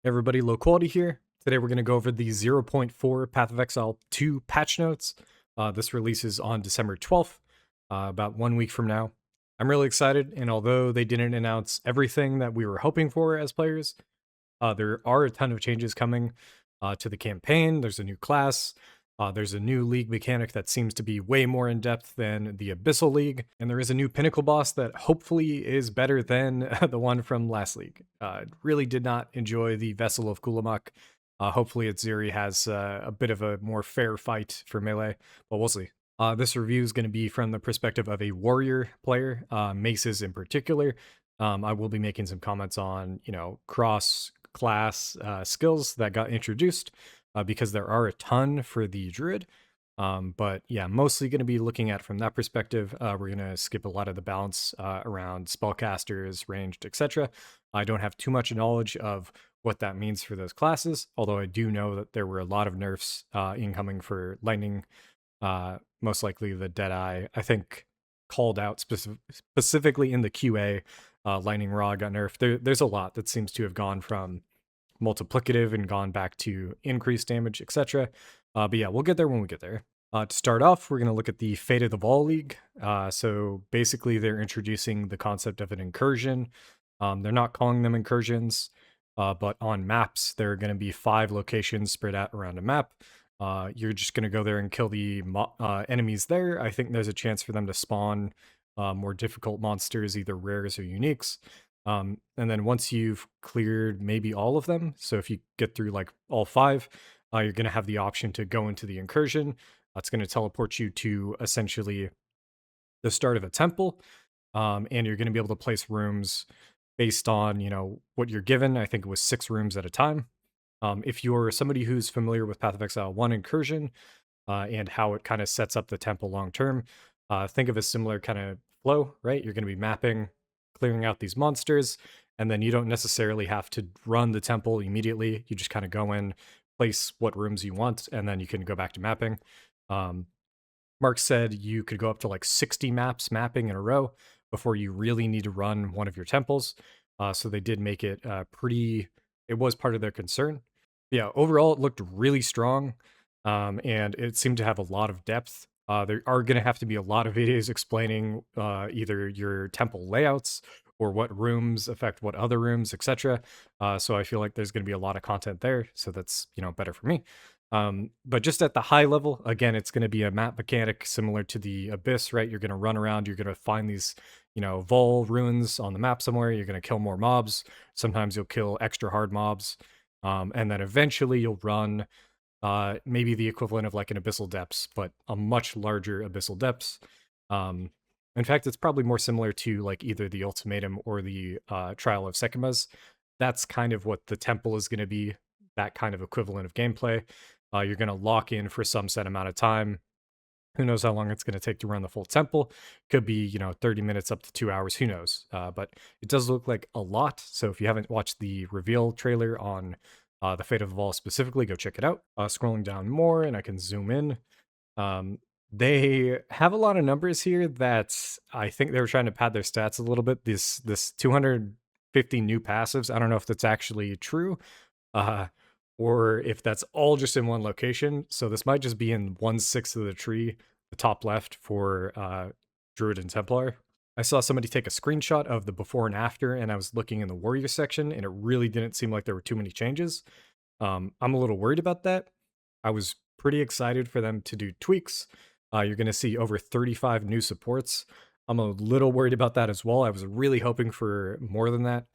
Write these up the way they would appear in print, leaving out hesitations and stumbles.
Hey everybody, Low Quality here. Today we're going to go over the 0.4 Path of Exile 2 patch notes. This releases on December 12th, about 1 week from now. I'm really excited, and although they didn't announce everything that we were hoping for as players, there are a ton of changes coming to the campaign. There's a new class. There's a new league mechanic that seems to be way more in depth than the Abyssal League, and there is a new pinnacle boss that hopefully is better than the one from last league. Really did not enjoy the Vessel of Kulamak. Hopefully, Ziri has a bit of a more fair fight for melee, but we'll see. This review is going to be from the perspective of a warrior player, maces in particular. I will be making some comments on, cross class skills that got introduced because there are a ton for the druid. But yeah, mostly going to be looking at from that perspective. We're going to skip a lot of the balance around spellcasters, ranged, etc. I don't have too much knowledge of what that means for those classes, although I do know that there were a lot of nerfs incoming for lightning. Most likely the Deadeye, I think, called out specifically in the QA. Lightning Rod got nerfed. There's a lot that seems to have gone from multiplicative and gone back to increased damage, etc. But yeah, we'll get there when we get there. To start off, we're going to look at the Fate of the Vaal League. So basically, they're introducing the concept of an incursion. They're not calling them incursions, but on maps, there are going to be 5 locations spread out around a map. You're just going to go there and kill the enemies there. I think there's a chance for them to spawn more difficult monsters, either rares or uniques. And then once you've cleared maybe all of them, so if you get through like all 5, you're going to have the option to go into the incursion. It's going to teleport you to essentially the start of a temple, and you're going to be able to place rooms based on what you're given. I think it was 6 rooms at a time. If you're somebody who's familiar with Path of Exile 1 incursion and how it kind of sets up the temple long term, think of a similar kind of flow, right? You're going to be mapping, clearing out these monsters, and then you don't necessarily have to run the temple immediately. You just kind of go in, place what rooms you want, and then you can go back to mapping. Mark said you could go up to like 60 maps mapping in a row before you really need to run one of your temples. So they did make it it was part of their concern. Yeah, overall, it looked really strong, and it seemed to have a lot of depth. There are going to have to be a lot of videos explaining either your temple layouts or what rooms affect what other rooms, etc. So I feel like there's going to be a lot of content there. So that's better for me. But just at the high level, again, it's going to be a map mechanic similar to the Abyss, right? You're going to run around, you're going to find these, Vaal ruins on the map somewhere. You're going to kill more mobs. Sometimes you'll kill extra hard mobs. And then eventually you'll run maybe the equivalent of like an Abyssal Depths, but a much larger Abyssal Depths. In fact, it's probably more similar to like either the Ultimatum or the Trial of Sekimas. That's kind of what the temple is going to be, that kind of equivalent of gameplay. You're going to lock in for some set amount of time. Who knows how long it's going to take to run the full temple? Could be, 30 minutes up to 2 hours. Who knows? But it does look like a lot. So if you haven't watched the reveal trailer on the Fate of the Vaal specifically, go check it out. Scrolling down more, and I can zoom in. They have a lot of numbers here that I think they were trying to pad their stats a little bit. This 250 new passives. I don't know if that's actually true. Or if that's all just in one location. So this might just be in 1/6 of the tree, the top left for Druid and Templar. I saw somebody take a screenshot of the before and after, and I was looking in the warrior section, and it really didn't seem like there were too many changes. I'm a little worried about that. I was pretty excited for them to do tweaks. You're going to see over 35 new supports. I'm a little worried about that as well. I was really hoping for more than that.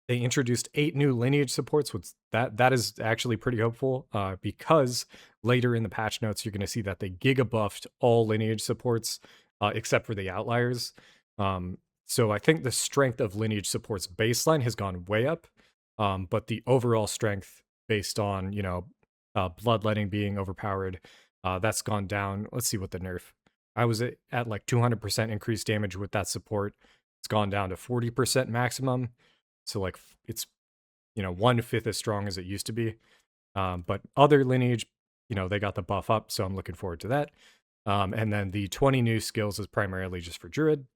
They introduced 8 new lineage supports, which that is actually pretty hopeful because later in the patch notes, you're going to see that they giga buffed all lineage supports except for the outliers. So I think the strength of lineage supports baseline has gone way up, but the overall strength based on, bloodletting being overpowered, that's gone down. Let's see what the nerf. I was at like 200% increased damage with that support. It's gone down to 40% maximum. So like it's 1/5 as strong as it used to be. But other lineage, they got the buff up, so I'm looking forward to that. And then the 20 new skills is primarily just for Druid.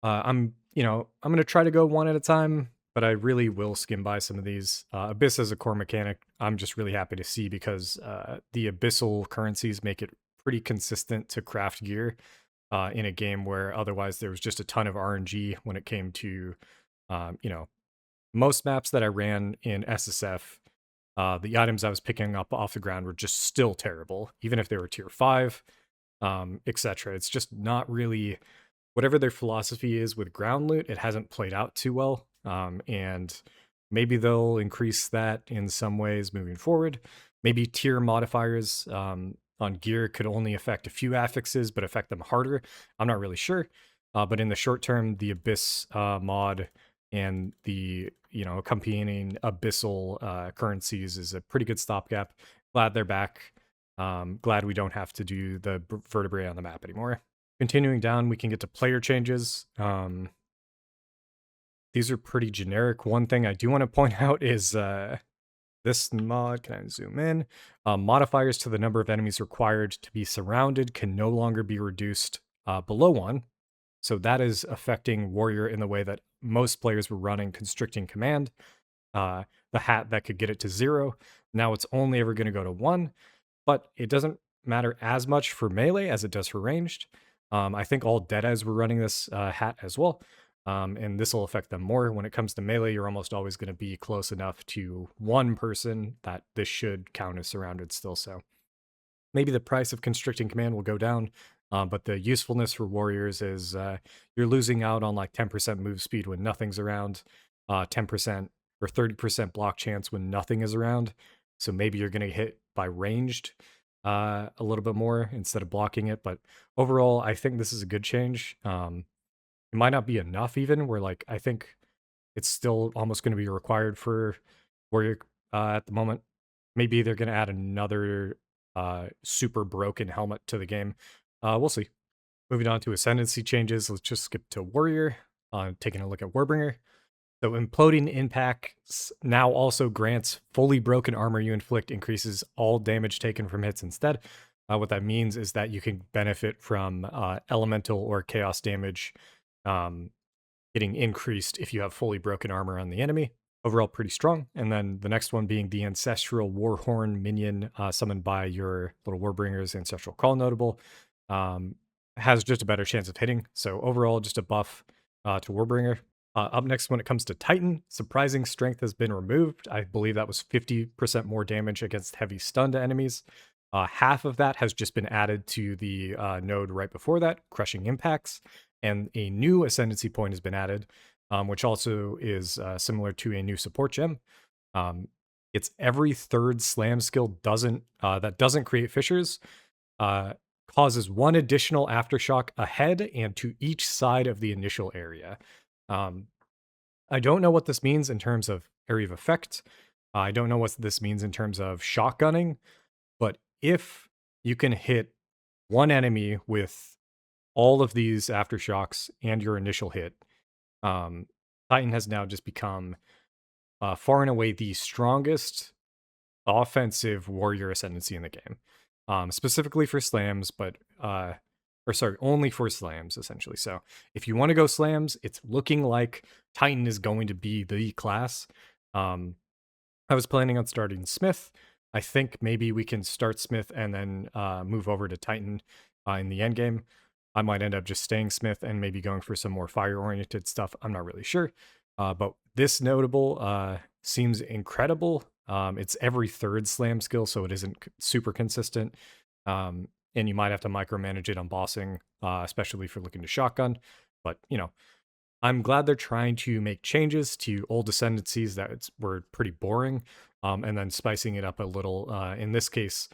I'm gonna try to go one at a time. but I really will skim by some of these. Abyss as a core mechanic, I'm just really happy to see because the abyssal currencies make it pretty consistent to craft gear in a game where otherwise there was just a ton of RNG when it came to, you know, most maps that I ran in SSF. The items I was picking up off the ground were just still terrible, even if they were tier 5, etc. It's just not really whatever their philosophy is with ground loot, it hasn't played out too well. And maybe they'll increase that in some ways moving forward. Maybe tier modifiers on gear could only affect a few affixes, but affect them harder. I'm not really sure. But in the short term, the Abyss mod and the accompanying abyssal currencies is a pretty good stopgap. Glad they're back. Glad we don't have to do the vertebrae on the map anymore. Continuing down, we can get to player changes. These are pretty generic. One thing I do want to point out is this mod, can I zoom in? Modifiers to the number of enemies required to be surrounded can no longer be reduced below 1. So that is affecting Warrior in the way that most players were running Constricting Command. The hat that could get it to 0. Now it's only ever going to go to 1, but it doesn't matter as much for melee as it does for ranged. I think all Deadeyes were running this hat as well, and this will affect them more. When it comes to melee, you're almost always going to be close enough to one person that this should count as surrounded still. So maybe the price of Constricting Command will go down, but the usefulness for warriors is you're losing out on like 10% move speed when nothing's around, 10% or 30% block chance when nothing is around. So maybe you're going to hit by ranged a little bit more instead of blocking it. But overall, I think this is a good change. It might not be enough even, where like I think it's still almost going to be required for warrior at the moment. Maybe they're going to add another super broken helmet to the game. We'll see. Moving on to Ascendancy changes, let's just skip to Warrior, taking a look at Warbringer. So Imploding Impacts now also grants fully broken armor you inflict increases all damage taken from hits instead. What that means is that you can benefit from elemental or chaos damage getting increased if you have fully broken armor on the enemy. Overall, pretty strong. And then the next one being the Ancestral Warhorn minion summoned by your little Warbringer's Ancestral Call notable. Has just a better chance of hitting. So overall, just a buff to Warbringer. Up next, when it comes to Titan, Surprising Strength has been removed. I believe that was 50% more damage against heavy stunned enemies. Half of that has just been added to the node right before that, Crushing Impacts. And a new Ascendancy point has been added, which also is similar to a new support gem. It's every third slam skill that doesn't create fissures, causes one additional aftershock ahead and to each side of the initial area. I don't know what this means in terms of area of effect. I don't know what this means in terms of shotgunning, but if you can hit one enemy with all of these aftershocks and your initial hit, Titan has now just become far and away the strongest offensive warrior ascendancy in the game, specifically for slams, but only for slams, essentially. So if you want to go slams, it's looking like Titan is going to be the class. I was planning on starting Smith. I think maybe we can start Smith and then move over to Titan in the end game. I might end up just staying Smith and maybe going for some more fire-oriented stuff. I'm not really sure. But this notable seems incredible. It's every third slam skill, so it isn't super consistent. And you might have to micromanage it on bossing, especially if you're looking to shotgun. But, I'm glad they're trying to make changes to old ascendancies that were pretty boring, and then spicing it up a little. In this case,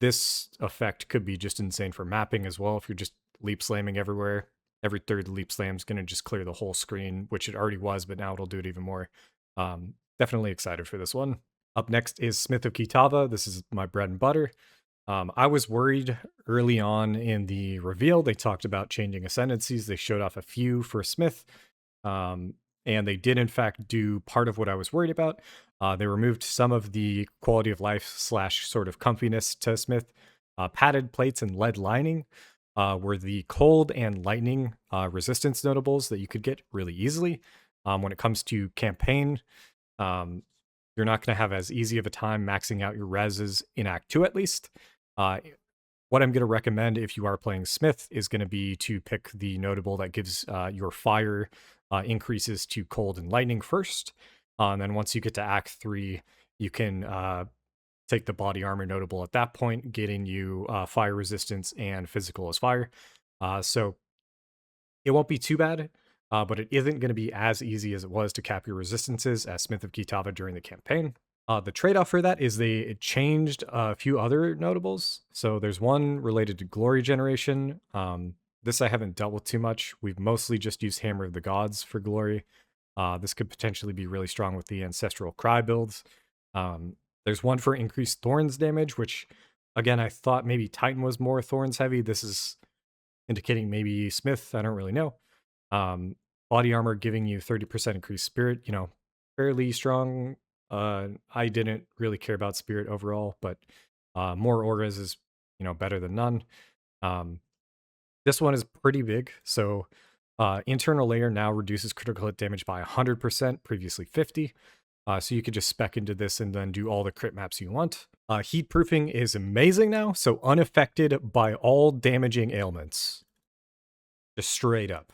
this effect could be just insane for mapping as well. If you're just leap slamming everywhere, every third leap slam is going to just clear the whole screen, which it already was, but now it'll do it even more. Definitely excited for this one. Up next is Smith of Kitava. This is my bread and butter. I was worried early on in the reveal. They talked about changing ascendancies. They showed off a few for Smith, and they did in fact do part of what I was worried about. They removed some of the quality of life / sort of comfiness to Smith. Padded plates and lead lining were the cold and lightning resistance notables that you could get really easily. When it comes to campaign, you're not going to have as easy of a time maxing out your reses in Act 2 at least. What I'm going to recommend if you are playing Smith is going to be to pick the notable that gives your fire increases to cold and lightning first. And then once you get to Act 3, you can take the body armor notable at that point, getting you fire resistance and physical as fire. So it won't be too bad, but it isn't going to be as easy as it was to cap your resistances as Smith of Kitava during the campaign. The trade-off for that is they changed a few other notables. So there's one related to glory generation. This I haven't dealt with too much. We've mostly just used Hammer of the Gods for glory. This could potentially be really strong with the Ancestral Cry builds. There's one for increased Thorns damage, which, again, I thought maybe Titan was more Thorns heavy. This is indicating maybe Smith. I don't really know. Body armor giving you 30% increased spirit, fairly strong. I didn't really care about spirit overall, but more auras is, better than none. This one is pretty big. So internal layer now reduces critical hit damage by 100%, previously 50. So you could just spec into this and then do all the crit maps you want. Heat proofing is amazing now, so unaffected by all damaging ailments. Just straight up.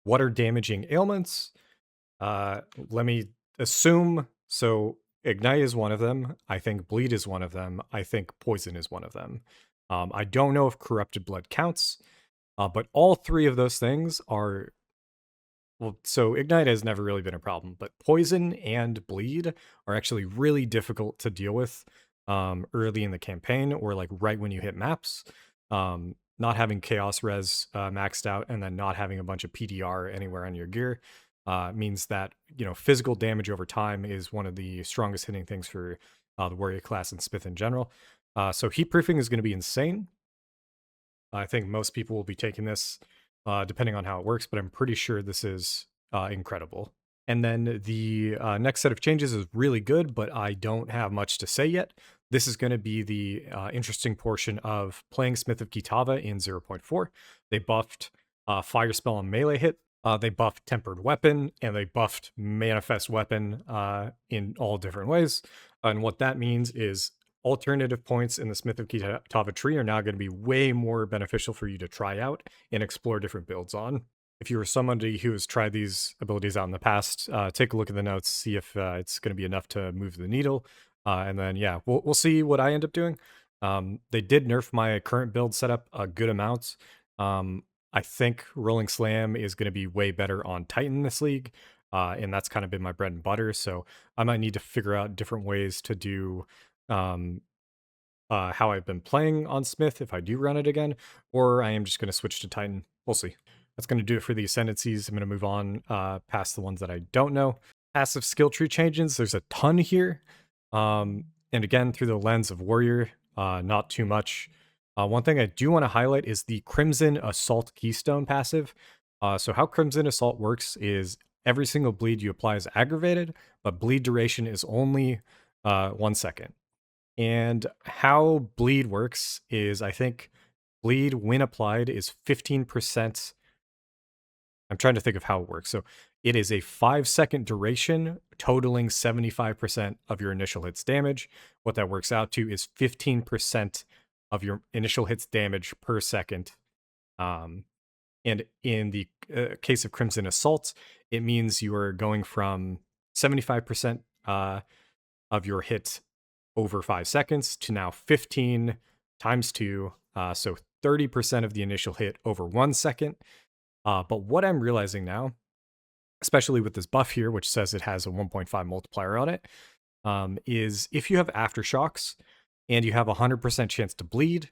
What are damaging ailments? Let me assume. So Ignite is one of them. I think Bleed is one of them. I think Poison is one of them. I don't know if Corrupted Blood counts, but all three of those things are... Well, so Ignite has never really been a problem, but Poison and Bleed are actually really difficult to deal with early in the campaign or like right when you hit maps. Not having Chaos Res maxed out and then not having a bunch of PDR anywhere on your gear means that, physical damage over time is one of the strongest hitting things for the Warrior class and Smith in general. So heat proofing is going to be insane. I think most people will be taking this depending on how it works, but I'm pretty sure this is incredible. And then the next set of changes is really good, but I don't have much to say yet. This is going to be the interesting portion of playing Smith of Kitava in 0.4. They buffed Fire Spell and Melee Hit. They buffed Tempered Weapon, and they buffed Manifest Weapon in all different ways. And what that means is alternative points in the Smith of Kitava tree are now going to be way more beneficial for you to try out and explore different builds on. If you were somebody who has tried these abilities out in the past, take a look at the notes, see if it's going to be enough to move the needle. And then, yeah, we'll see what I end up doing. They did nerf my current build setup a good amount. I think Rolling Slam is going to be way better on Titan this league. And that's kind of been my bread and butter. So I might need to figure out different ways to do how I've been playing on Smith if I do run it again, or I am just going to switch to Titan. We'll see. That's going to do it for the Ascendancies. I'm going to move on past the ones that I don't know. Passive skill tree changes. There's a ton here. And again, through the lens of Warrior, not too much. One thing I do want to highlight is the Crimson Assault Keystone passive. So how Crimson Assault works is every single bleed you apply is aggravated, but bleed duration is only 1 second. And how bleed works is, I think bleed when applied is 15%. I'm trying to think of how it works. So it is a 5-second duration totaling 75% of your initial hits damage. What that works out to is 15% of your initial hits damage per second. And in the case of Crimson Assault, it means you are going from 75% of your hit over 5 seconds to now 15 times 2. So 30% of the initial hit over 1 second. But what I'm realizing now, especially with this buff here, which says it has a 1.5 multiplier on it, is if you have Aftershocks and you have a 100% chance to bleed,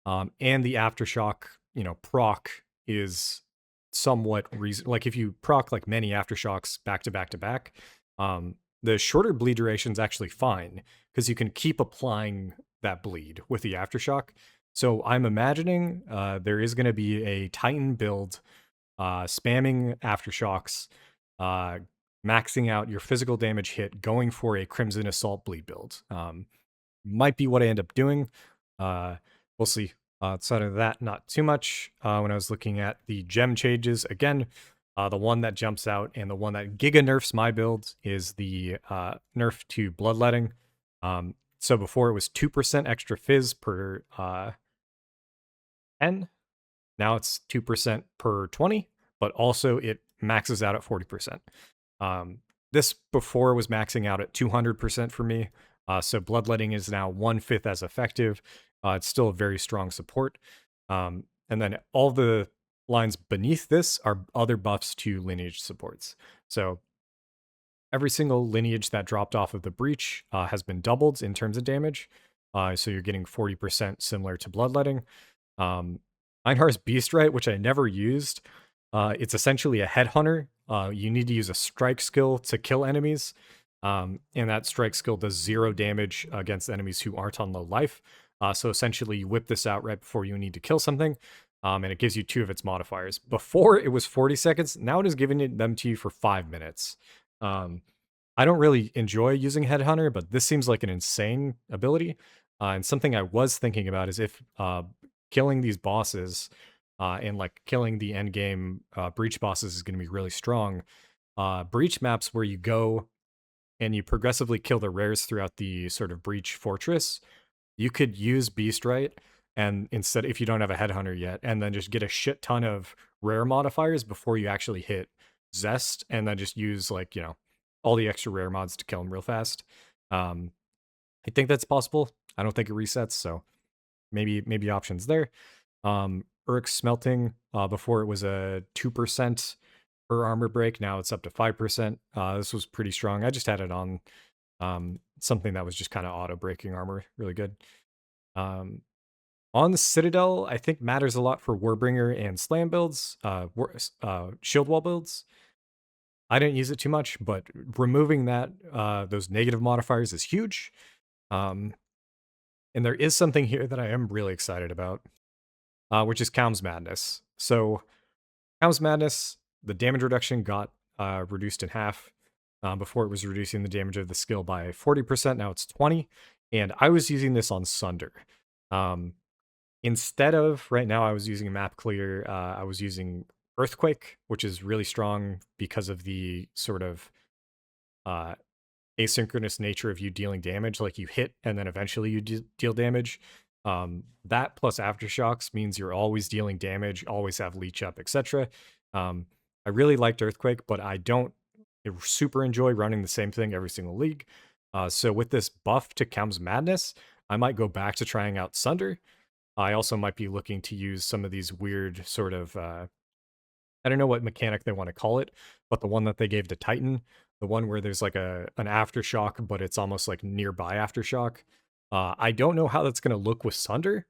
and the Aftershock, proc is somewhat like if you proc like many Aftershocks back to back to back, the shorter bleed duration is actually fine because you can keep applying that bleed with the Aftershock. So I'm imagining there is going to be a Titan build spamming Aftershocks, maxing out your physical damage hit, going for a Crimson Assault bleed build. Might be what I end up doing. We'll see. Outside of that, not too much. When I was looking at the gem changes, again, The one that jumps out and the one that giga nerfs my build is the nerf to bloodletting. So before it was 2% extra fizz per 10. Now it's 2% per 20, but also it maxes out at 40%. This before was maxing out at 200% for me. So bloodletting is now 1/5 as effective. It's still a very strong support. And then all the lines beneath this are other buffs to lineage supports. So every single lineage that dropped off of the breach has been doubled in terms of damage. So you're getting 40% similar to bloodletting. Einhar's Beastrite, which I never used, it's essentially a headhunter. You need to use a strike skill to kill enemies. And that strike skill does 0 damage against enemies who aren't on low life. So essentially, you whip this out right before you need to kill something, and it gives you 2 of its modifiers. Before it was 40 seconds, now it is giving them to you for 5 minutes. I don't really enjoy using Headhunter, but this seems like an insane ability. And something I was thinking about is if killing these bosses and like killing the end game breach bosses is going to be really strong. Breach maps where you go and you progressively kill the rares throughout the sort of breach fortress, you could use Beastrite and instead, if you don't have a headhunter yet, and then just get a shit ton of rare modifiers before you actually hit Zest, and then just use like, you know, all the extra rare mods to kill them real fast. I think that's possible. I don't think it resets, so maybe options there. Urk smelting, before it was a 2% per armor break, now it's up to 5%. This was pretty strong. I just had it on something that was just kind of auto breaking armor, really good. On the Citadel, I think matters a lot for Warbringer and Slam builds, Shield Wall builds. I didn't use it too much, but removing that those negative modifiers is huge. And there is something here that I am really excited about, which is Calm's Madness. So Calm's Madness, the damage reduction got reduced in half. Before it was reducing the damage of the skill by 40%, now it's 20. And I was using this on Sunder. Instead of, right now I was using Map Clear, I was using Earthquake, which is really strong because of the sort of asynchronous nature of you dealing damage. Like you hit and then eventually you deal damage. That plus Aftershocks means you're always dealing damage, always have leech up, etc. I really liked Earthquake, but I don't super enjoy running the same thing every single league. So with this buff to Calm's Madness, I might go back to trying out Sunder. I also might be looking to use some of these weird sort of, I don't know what mechanic they want to call it, but the one that they gave to Titan, the one where there's like an aftershock, but it's almost like nearby aftershock. I don't know how that's going to look with Sunder,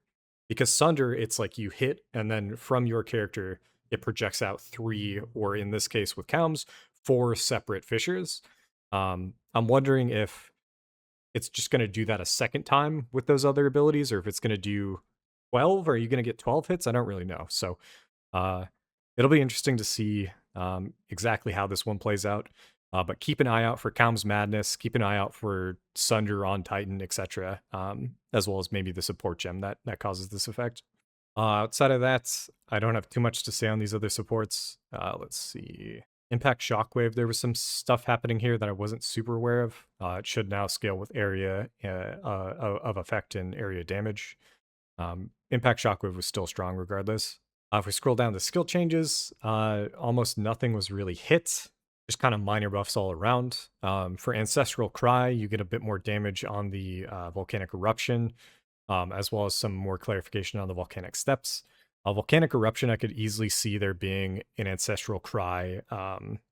because Sunder, it's like you hit and then from your character, it projects out 3, or in this case with Calms, 4 separate fissures. I'm wondering if it's just going to do that a second time with those other abilities, or if it's going to do 12. Are you going to get 12 hits? I don't really know. So it'll be interesting to see exactly how this one plays out. But keep an eye out for Calm's Madness. Keep an eye out for Sunder on Titan, etc. As well as maybe the support gem that causes this effect. Outside of that, I don't have too much to say on these other supports. Let's see. Impact Shockwave, there was some stuff happening here that I wasn't super aware of. It should now scale with area of effect and area damage. Impact Shockwave was still strong regardless. If we scroll down to skill changes, almost nothing was really hit. Just kind of minor buffs all around. For Ancestral Cry, you get a bit more damage on the Volcanic Eruption, as well as some more clarification on the Volcanic Steps. Volcanic Eruption, I could easily see there being an Ancestral Cry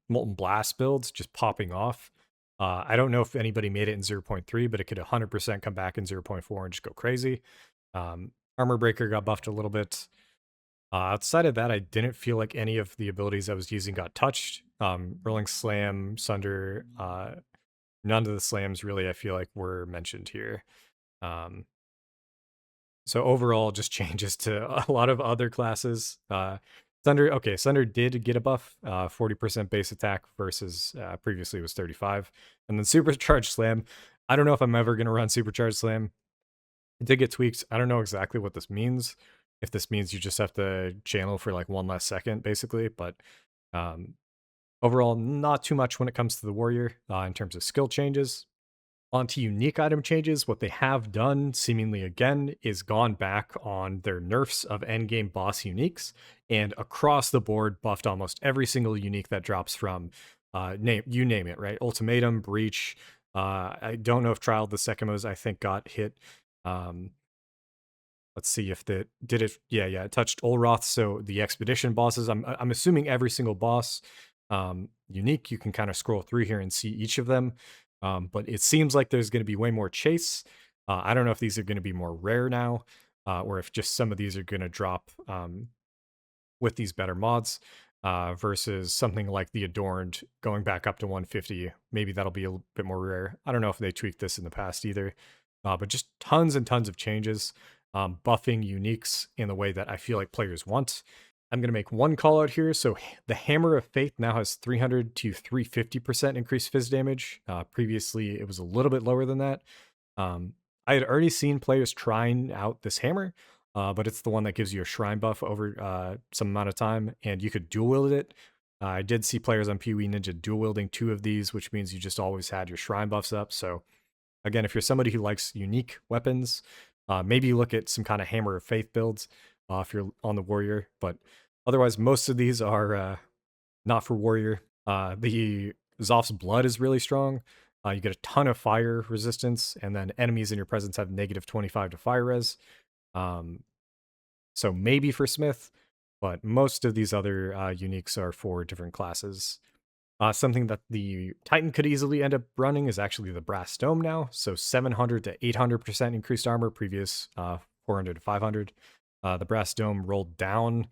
Molten Blast build just popping off. I don't know if anybody made it in 0.3, but it could 100% come back in 0.4 and just go crazy. Armor Breaker got buffed a little bit. Outside of that, I didn't feel like any of the abilities I was using got touched. Rolling Slam, Sunder, none of the slams really I feel like were mentioned here. So overall, just changes to a lot of other classes. Sunder did get a buff, 40% base attack versus previously it was 35. And then Supercharged Slam. I don't know if I'm ever going to run Supercharged Slam. It did get tweaked. I don't know exactly what this means. If this means you just have to channel for like 1 less second, basically. But Overall, not too much when it comes to the warrior in terms of skill changes. Onto unique item changes, what they have done, seemingly again, is gone back on their nerfs of endgame boss uniques, and across the board buffed almost every single unique that drops from you name it, right? Ultimatum, Breach. I don't know if Trial of the Sekimos, I think, got hit. Um, let's see if the did it. Yeah, it touched Olroth. So the expedition bosses, I'm assuming every single boss unique. You can kind of scroll through here and see each of them. But it seems like there's going to be way more chase. I don't know if these are going to be more rare now, or if just some of these are going to drop with these better mods versus something like the Adorned going back up to 150. Maybe that'll be a bit more rare. I don't know if they tweaked this in the past either, but just tons and tons of changes, buffing uniques in the way that I feel like players want. I'm going to make one call out here. So the Hammer of Faith now has 300 to 350% increased phys damage. Previously, it was a little bit lower than that. I had already seen players trying out this hammer, but it's the one that gives you a shrine buff over some amount of time, and you could dual wield it. I did see players on PoE Ninja dual wielding 2 of these, which means you just always had your shrine buffs up. So again, if you're somebody who likes unique weapons, maybe look at some kind of Hammer of Faith builds if you're on the warrior. But otherwise, most of these are not for warrior. The Zoph's Blood is really strong. You get a ton of fire resistance, and then enemies in your presence have -25 to fire res. So maybe for Smith, but most of these other uniques are for different classes. Something that the Titan could easily end up running is actually the Brass Dome now. So 700 to 800% increased armor, previous 400 to 500. The Brass Dome rolled down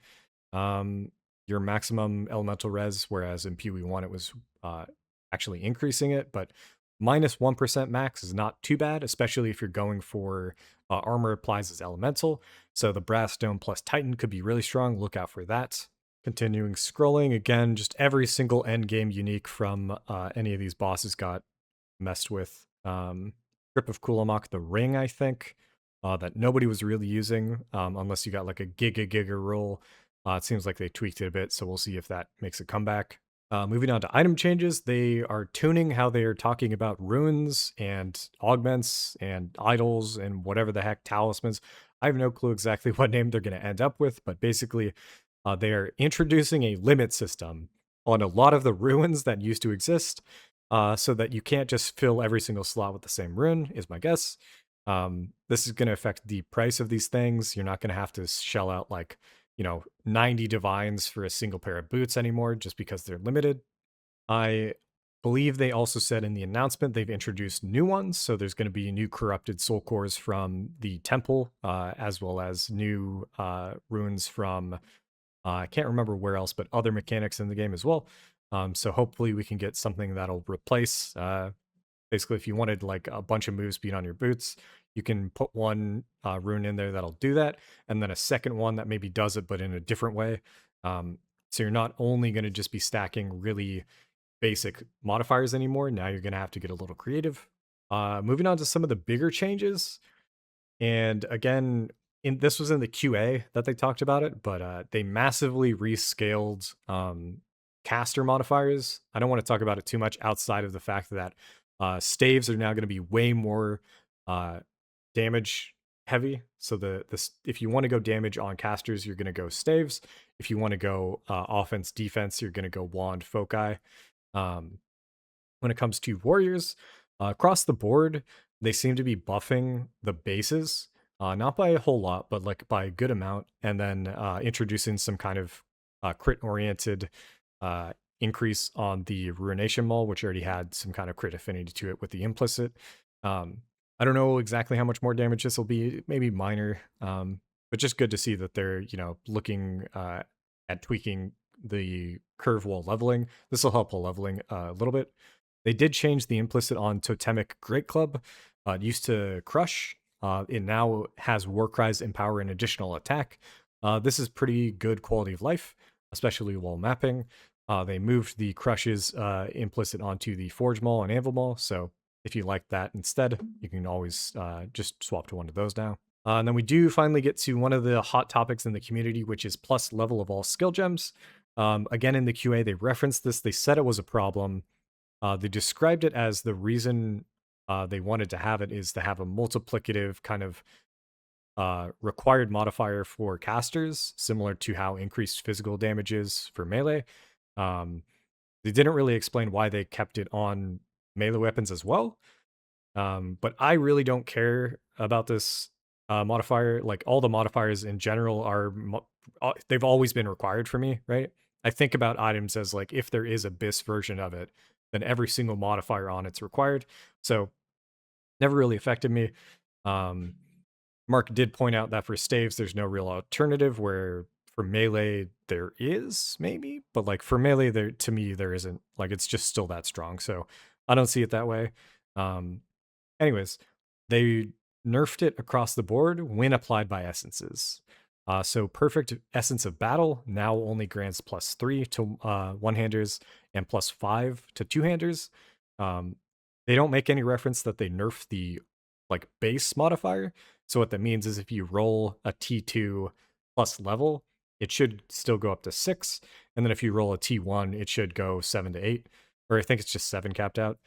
your maximum elemental res, whereas in PoE1 it was actually increasing it, but -1% max is not too bad, especially if you're going for armor applies as elemental. So the Brass Dome plus Titan could be really strong. Look out for that. Continuing scrolling, again, just every single end game unique from any of these bosses got messed with. Grip of Kulamok, the ring, I think, that nobody was really using unless you got like a giga roll. It seems like they tweaked it a bit, so we'll see if that makes a comeback. Moving on to item changes, they are tuning how they are talking about runes and augments and idols and whatever the heck, talismans. I have no clue exactly what name they're going to end up with, but basically, they are introducing a limit system on a lot of the runes that used to exist, so that you can't just fill every single slot with the same rune, is my guess. This is going to affect the price of these things. You're not going to have to shell out like 90 divines for a single pair of boots anymore just because they're limited. I believe they also said in the announcement they've introduced new ones. So there's going to be new corrupted soul cores from the temple, as well as new runes from, I can't remember where else, but other mechanics in the game as well. So hopefully we can get something that'll replace, basically if you wanted like a bunch of moves being on your boots, you can put one rune in there that'll do that, and then a second one that maybe does it, but in a different way. So you're not only going to just be stacking really basic modifiers anymore. Now you're going to have to get a little creative. Moving on to some of the bigger changes. And again, this was in the QA that they talked about it, but they massively rescaled caster modifiers. I don't want to talk about it too much outside of the fact that staves are now going to be way more damage heavy. So if you want to go damage on casters, you're going to go staves. If you want to go offense defense, you're going to go wand foci. When it comes to warriors, across the board, they seem to be buffing the bases, not by a whole lot, but like by a good amount, and then introducing some kind of crit-oriented increase on the Ruination Maul, which already had some kind of crit affinity to it with the implicit. I don't know exactly how much more damage this will be, maybe minor, but just good to see that they're looking at tweaking the curve while leveling. This will help while leveling a little bit. They did change the implicit on Totemic Great Club. It used to crush. It now has War Cries Empower an additional attack. This is pretty good quality of life, especially while mapping. They moved the crushes implicit onto the Forge Maul and Anvil Maul, so if you like that instead, you can always just swap to one of those now. And then we do finally get to one of the hot topics in the community, which is plus level of all skill gems. Again, in the QA, they referenced this. They said it was a problem. They described it as the reason they wanted to have it is to have a multiplicative kind of required modifier for casters, similar to how increased physical damage is for melee. They didn't really explain why they kept it on melee weapons as well. But I really don't care about this modifier. Like all the modifiers in general are, they've always been required for me, right? I think about items as like if there is a BIS version of it, then every single modifier on it's required. So never really affected me. Mark did point out that for staves, there's no real alternative, where for melee there is maybe, but like for melee, there to me there isn't. Like it's just still that strong. So I don't see it that way. Anyways, they nerfed it across the board when applied by essences. So perfect essence of battle now only grants +3 to one-handers and +5 to two-handers. They don't make any reference that they nerf the like base modifier. So what that means is if you roll a T2 plus level, it should still go up to 6. And then if you roll a T1, it should go 7 to 8. Or I think it's just 7 capped out.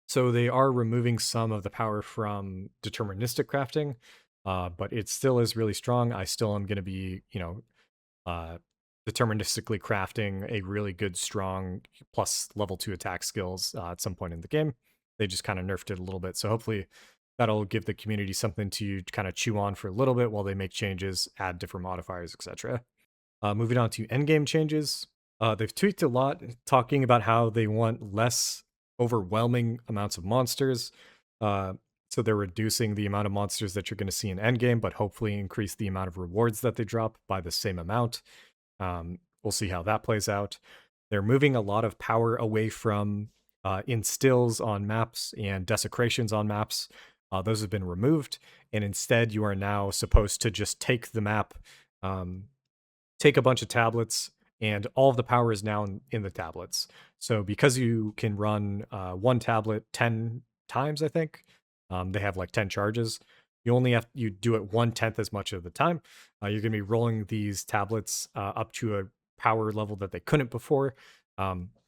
So they are removing some of the power from deterministic crafting, but it still is really strong. I still am going to be, deterministically crafting a really good, strong plus level 2 attack skills at some point in the game. They just kind of nerfed it a little bit. So hopefully that'll give the community something to kind of chew on for a little bit while they make changes, add different modifiers, etc. Moving on to endgame changes. They've tweaked a lot, talking about how they want less overwhelming amounts of monsters. So they're reducing the amount of monsters that you're going to see in endgame, but hopefully increase the amount of rewards that they drop by the same amount. We'll see how that plays out. They're moving a lot of power away from instills on maps and desecrations on maps. Those have been removed, and instead you are now supposed to just take the map, take a bunch of tablets, and all of the power is now in the tablets. So because you can run one tablet 10 times, I think, they have like 10 charges. You do it 1/10 as much of the time. You're going to be rolling these tablets up to a power level that they couldn't before.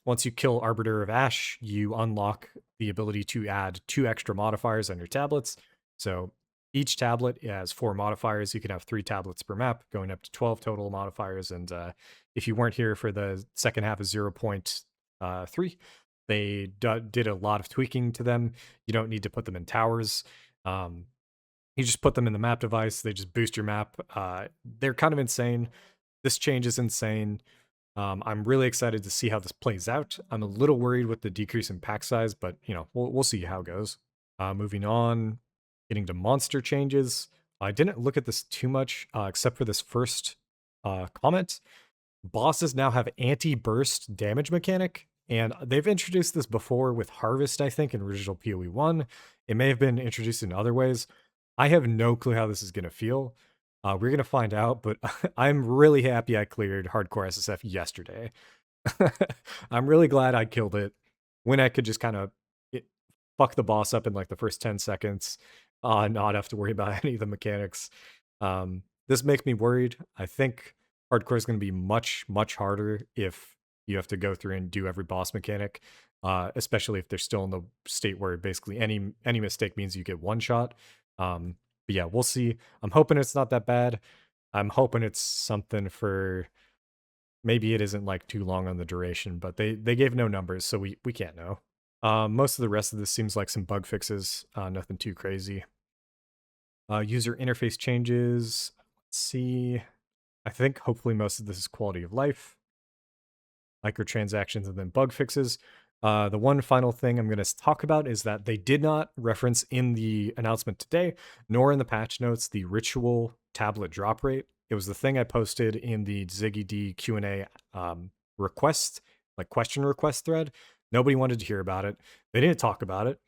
Once you kill Arbiter of Ash, you unlock the ability to add 2 extra modifiers on your tablets. So each tablet has 4 modifiers. You can have 3 tablets per map, going up to 12 total modifiers. And if you weren't here for the second half of 0.3, they did a lot of tweaking to them. You don't need to put them in towers. You just put them in the map device. They just boost your map. They're kind of insane. This change is insane. I'm really excited to see how this plays out. I'm a little worried with the decrease in pack size, but we'll see how it goes. Moving on, getting to monster changes. I didn't look at this too much, except for this first comment. Bosses now have anti-burst damage mechanic, and they've introduced this before with Harvest, I think, in original POE1. It may have been introduced in other ways. I have no clue how this is going to feel. We're going to find out, but I'm really happy I cleared Hardcore SSF yesterday. I'm really glad I killed it when I could just kind of fuck the boss up in like the first 10 seconds, not have to worry about any of the mechanics. This makes me worried. I think Hardcore is going to be much, much harder if you have to go through and do every boss mechanic, especially if they're still in the state where basically any mistake means you get one shot. But yeah, we'll see. I'm hoping it's not that bad. I'm hoping it's something for, maybe it isn't like too long on the duration, but they gave no numbers, so we can't know. Most of the rest of this seems like some bug fixes, nothing too crazy. User interface changes. Let's see. I think hopefully most of this is quality of life, microtransactions, and then bug fixes. The one final thing I'm going to talk about is that they did not reference in the announcement today, nor in the patch notes, the ritual tablet drop rate. It was the thing I posted in the Ziggy D Q&A request, like question request thread. Nobody wanted to hear about it. They didn't talk about it.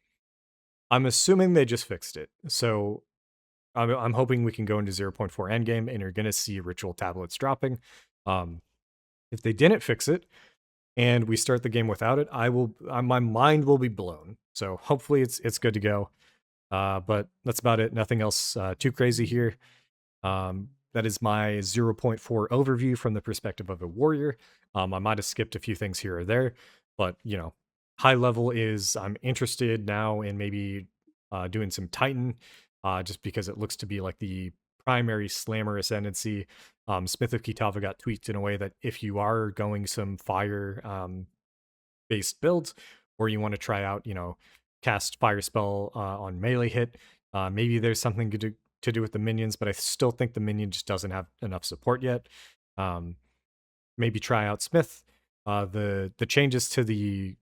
I'm assuming they just fixed it. So I'm hoping we can go into 0.4 endgame and you're going to see ritual tablets dropping. If they didn't fix it, and we start the game without it, my mind will be blown. So hopefully it's good to go. But that's about it. Nothing else too crazy here. that is my 0.4 overview from the perspective of a warrior. I might have skipped a few things here or there, but high level is I'm interested now in maybe doing some Titan, just because it looks to be like the primary slammer ascendancy. Smith of Kitava got tweaked in a way that if you are going some fire based builds, or you want to try out, cast fire spell on melee hit, maybe there's something to do with the minions, but I still think the minion just doesn't have enough support yet. Maybe try out Smith. The changes to the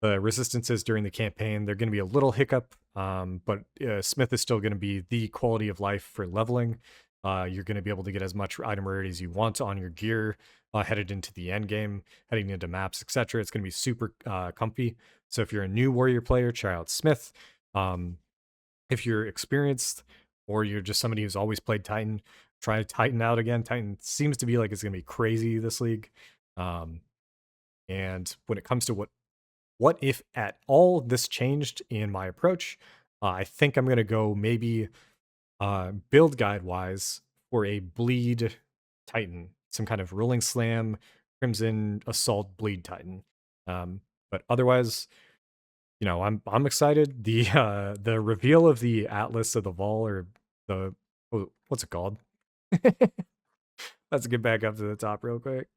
resistances during the campaign, they're going to be a little hiccup, but Smith is still going to be the quality of life for leveling. You're going to be able to get as much item rarity as you want on your gear headed into the end game, heading into maps, etc. It's going to be super comfy. So if you're a new warrior player, try out Smith. If you're experienced or you're just somebody who's always played Titan, try Titan out again. Titan seems to be like it's going to be crazy this league. And when it comes to what if at all this changed in my approach, I think I'm going to go maybe build guide wise for a bleed Titan, some kind of rolling slam, crimson assault bleed Titan. But otherwise, I'm excited. The reveal of the Atlas of the Vaal, or what's it called? Let's get back up to the top real quick.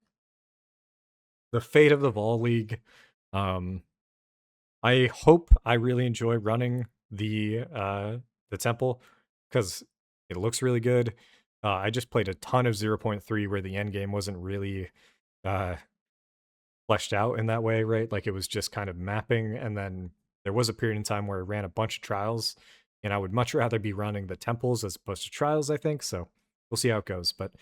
The fate of the Vaal League. I hope I really enjoy running the temple because it looks really good. I just played a ton of 0.3 where the end game wasn't really uh, fleshed out in that way, right? Like it was just kind of mapping, and then there was a period in time where I ran a bunch of trials, and I would much rather be running the temples as opposed to trials, I think. So we'll see how it goes, but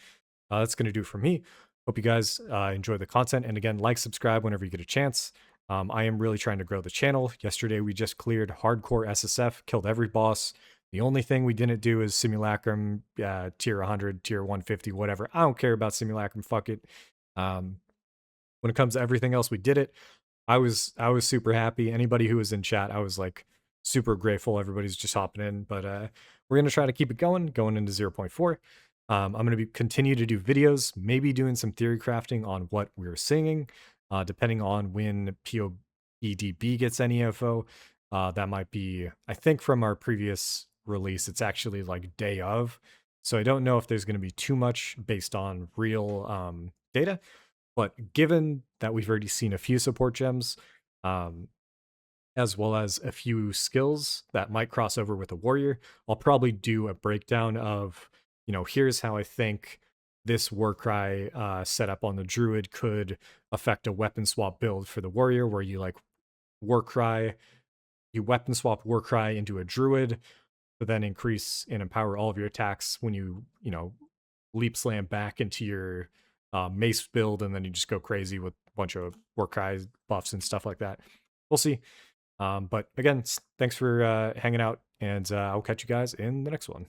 that's going to do it for me. Hope you guys enjoy the content, and again, like, subscribe whenever you get a chance. I am really trying to grow the channel. Yesterday, we just cleared hardcore SSF, killed every boss. The only thing we didn't do is Simulacrum, tier 100, tier 150, whatever. I don't care about Simulacrum, fuck it. When it comes to everything else, we did it. I was super happy. Anybody who was in chat, I was like super grateful. Everybody's just hopping in, but we're gonna try to keep it going into 0.4. I'm going to continue to do videos, maybe doing some theory crafting on what we're singing, depending on when POEDB gets any info. That might be, I think from our previous release, it's actually like day of. So I don't know if there's going to be too much based on real data. But given that we've already seen a few support gems, as well as a few skills that might cross over with a warrior, I'll probably do a breakdown of, here's how I think this Warcry setup on the Druid could affect a weapon swap build for the warrior, where you like Warcry, you weapon swap Warcry into a Druid, to then increase and empower all of your attacks when you leap slam back into your mace build, and then you just go crazy with a bunch of Warcry buffs and stuff like that. We'll see. But again, thanks for hanging out, and I'll catch you guys in the next one.